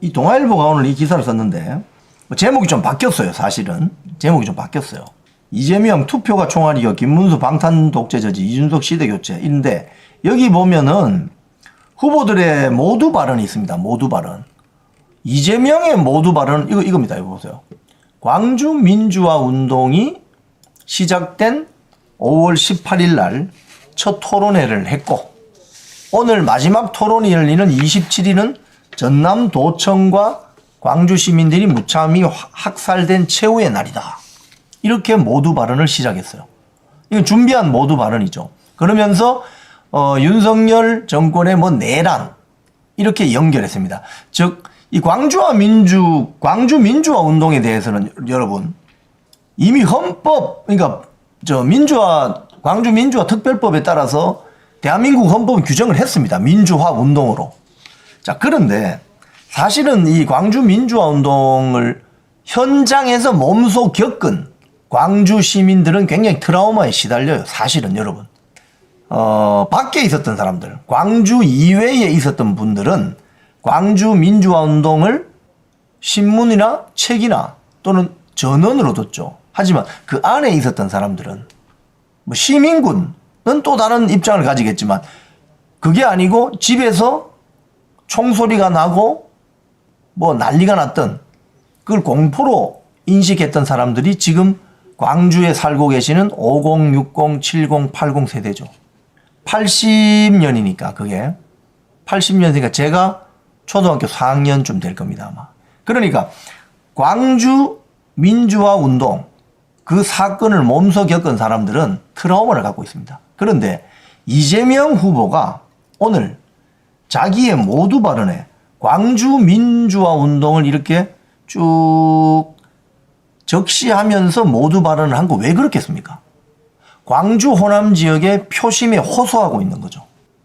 이 동아일보가 오늘 이 기사를 썼는데 제목이 좀 바뀌었어요. 사실은 제목이 좀 바뀌었어요. 이재명 투표가 총알이요, 김문수 방탄 독재 저지, 이준석 시대 교체. 인데 여기 보면은 후보들의 모두 발언이 있습니다. 모두 발언. 이재명의 모두 발언은 이겁니다. 이거 보세요. 광주 민주화 운동이 시작된 5월 18일 날 첫 토론회를 했고, 오늘 마지막 토론이 열리는 27일은 전남도청과 광주 시민들이 무참히 학살된 최후의 날이다. 이렇게 모두 발언을 시작했어요. 이건 준비한 모두 발언이죠. 그러면서 윤석열 정권의 내란 이렇게 연결했습니다. 즉 이 광주 민주화 운동에 대해서는 여러분 이미 헌법, 그러니까 광주 민주화 특별법에 따라서 대한민국 헌법은 규정을 했습니다. 민주화 운동으로. 자, 그런데 사실은 이 광주 민주화 운동을 현장에서 몸소 겪은 광주 시민들은 굉장히 트라우마에 시달려요. 사실은 여러분. 밖에 있었던 사람들, 광주 이외에 있었던 분들은 광주 민주화 운동을 신문이나 책이나 또는 전원으로 듣죠. 하지만 그 안에 있었던 사람들은 시민군은 또 다른 입장을 가지겠지만 그게 아니고 집에서 총소리가 나고 난리가 났던 그걸 공포로 인식했던 사람들이 지금 광주에 살고 계시는 50, 60, 70, 80 세대죠. 80년이니까 그게 80년이니까 제가 초등학교 4학년쯤 될 겁니다 아마. 그러니까 광주 민주화 운동 그 사건을 몸소 겪은 사람들은 트라우마를 갖고 있습니다. 그런데 이재명 후보가 오늘 자기의 모두 발언에 광주 민주화 운동을 이렇게 쭉 적시하면서 모두 발언을 한 거 왜 그렇겠습니까? 광주 호남 지역의 표심에 호소하고 있는 거죠.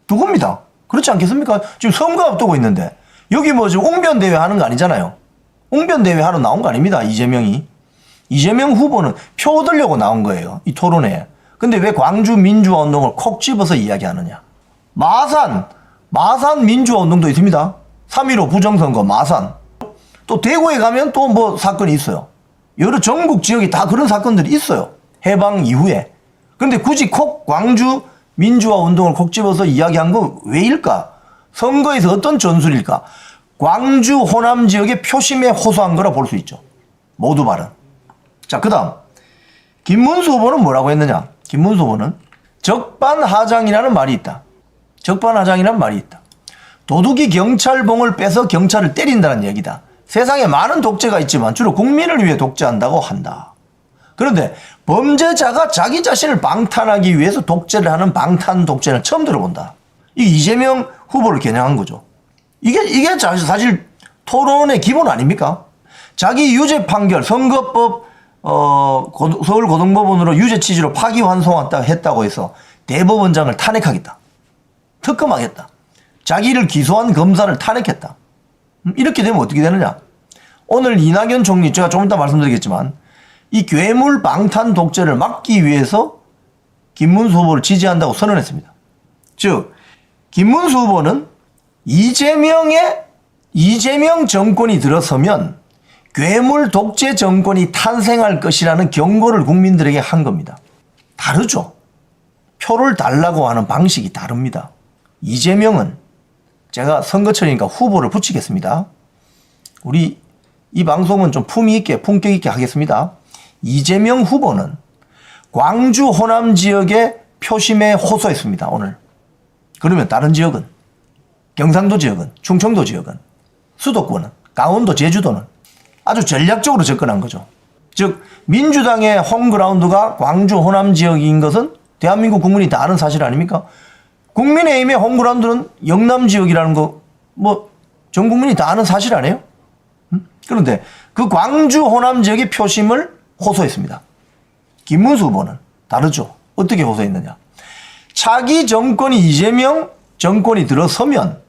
누굽니다. 그렇지 않겠습니까? 지금 선거 앞두고 있는데 여기 지금 웅변대회 하는 거 아니잖아요. 웅변대회 하러 나온 거 아닙니다. 이재명 후보는 표 얻으려고 나온 거예요. 이 토론회에. 근데 왜 광주 민주화 운동을 콕 집어서 이야기하느냐. 마산 민주화 운동도 있습니다. 3.15 부정선거 마산. 또 대구에 가면 또 사건이 있어요. 여러 전국 지역에 다 그런 사건들이 있어요. 해방 이후에. 그런데 굳이 콕 광주 민주화 운동을 콕 집어서 이야기한 건 왜일까? 선거에서 어떤 전술일까? 광주 호남 지역의 표심에 호소한 거라 볼 수 있죠. 모두 발언. 자, 그 다음 김문수 후보는 뭐라고 했느냐. 김문수 후보는 적반하장이라는 말이 있다. 적반하장이라는 말이 있다. 도둑이 경찰봉을 빼서 경찰을 때린다는 얘기다. 세상에 많은 독재가 있지만 주로 국민을 위해 독재한다고 한다. 그런데 범죄자가 자기 자신을 방탄하기 위해서 독재를 하는 방탄 독재는 처음 들어본다. 이 이재명 후보를 겨냥한 거죠. 이게 사실 토론의 기본 아닙니까? 자기 유죄 판결, 선거법 서울고등법원으로 유죄 취지로 파기환송했다고 해서 대법원장을 탄핵하겠다. 특검하겠다. 자기를 기소한 검사를 탄핵했다. 이렇게 되면 어떻게 되느냐. 오늘 이낙연 총리, 제가 좀 이따 말씀드리겠지만 이 괴물 방탄 독재를 막기 위해서 김문수 후보를 지지한다고 선언했습니다. 즉 김문수 후보는 이재명 정권이 들어서면 괴물 독재 정권이 탄생할 것이라는 경고를 국민들에게 한 겁니다. 다르죠. 표를 달라고 하는 방식이 다릅니다. 이재명은 제가 선거철이니까 후보를 붙이겠습니다. 우리 이 방송은 좀 품위 있게 품격 있게 하겠습니다. 이재명 후보는 광주 호남 지역의 표심에 호소했습니다. 오늘. 그러면 다른 지역은, 경상도 지역은, 충청도 지역은, 수도권은, 강원도, 제주도는 아주 전략적으로 접근한 거죠. 즉 민주당의 홈그라운드가 광주 호남 지역인 것은 대한민국 국민이 다 아는 사실 아닙니까? 국민의힘의 홈그라운드는 영남 지역이라는 거 전 국민이 다 아는 사실 아니에요? 그런데 그 광주 호남 지역의 표심을 호소했습니다. 김문수 후보는 다르죠. 어떻게 호소했느냐. 차기 정권이 이재명 정권이 들어서면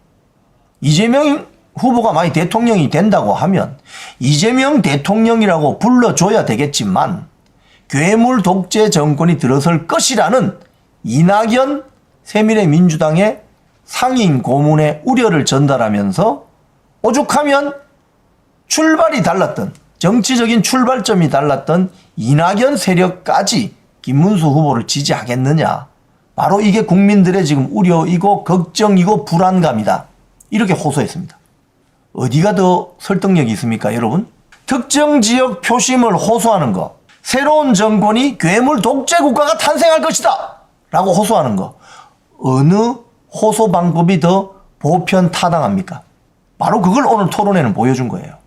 이재명 후보가 만약 대통령이 된다고 하면 이재명 대통령이라고 불러줘야 되겠지만 괴물 독재 정권이 들어설 것이라는 이낙연 새미래민주당의 상임 고문의 우려를 전달하면서 오죽하면 출발이 달랐던, 정치적인 출발점이 달랐던 이낙연 세력까지 김문수 후보를 지지하겠느냐. 바로 이게 국민들의 지금 우려이고 걱정이고 불안감이다. 이렇게 호소했습니다. 어디가 더 설득력이 있습니까, 여러분? 특정 지역 표심을 호소하는 거, 새로운 정권이 괴물 독재 국가가 탄생할 것이다 라고 호소하는 거, 어느 호소 방법이 더 보편 타당합니까? 바로 그걸 오늘 토론회는 보여준 거예요.